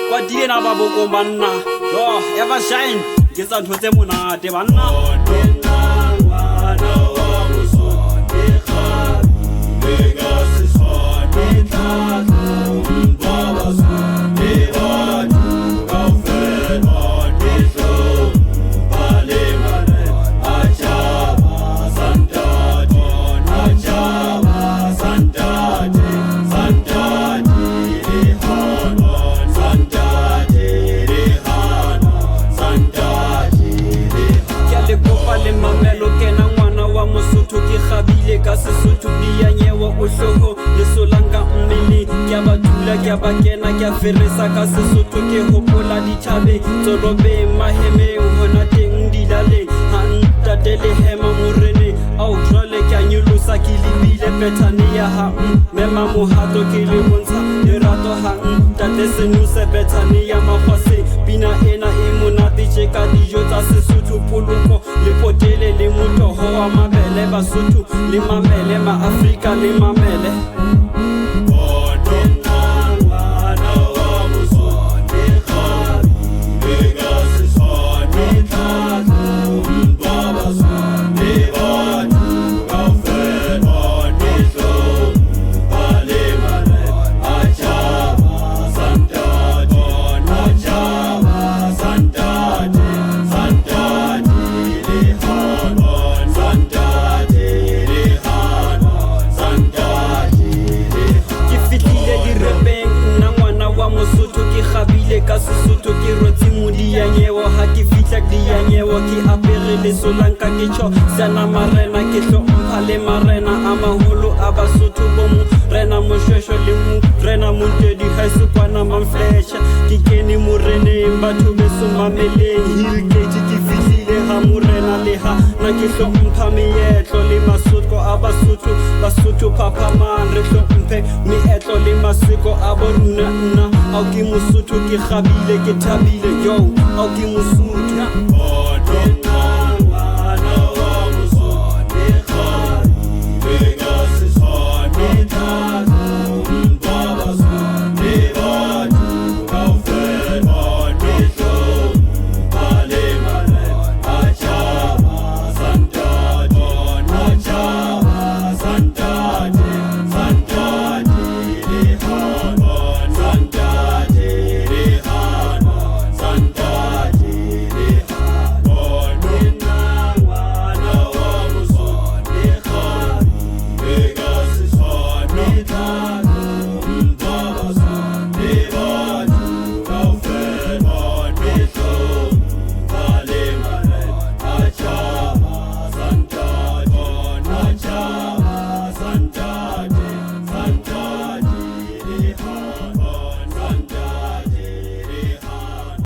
kwatile na ba boko banna yo ever shine ke tsa ntho tse monate banna ka Sesotho dia nyewa o hloho le solanga mmele ke ba dula ke ba kena ke feresa ka Sesotho ke hopola dithabe tsolobe maheme hona teng dilale ha ntatele hema morene au jwale ke anyolosa ke libile petane ya ha mema mohato ke le bontsha lerato ha ntate senuse petane ya mafase pina ena e monate tje ka dijo tsa Sesotho poloko le potele le motoho wa mabele Basotho le mamele ma Afrika le mamele ka Sesotho ke rotse modia nyewo ha ke fitla dia nyewo ke apere le solanka ke cho sana marena ke hlompha le marena a maholo a Basotho bo mo rena moshweshwe le mo rena montedi ha se kwana mamflecha ke kene morene batho beso mameleng hill gate ke fihlile ha morena le ha na ke hlompha meetlo le masotho a Basotho papa man re hlomphe meetlo le masiko a boruna nna au ke Mosotho ke khabile ke thabile yo au ke Mosotho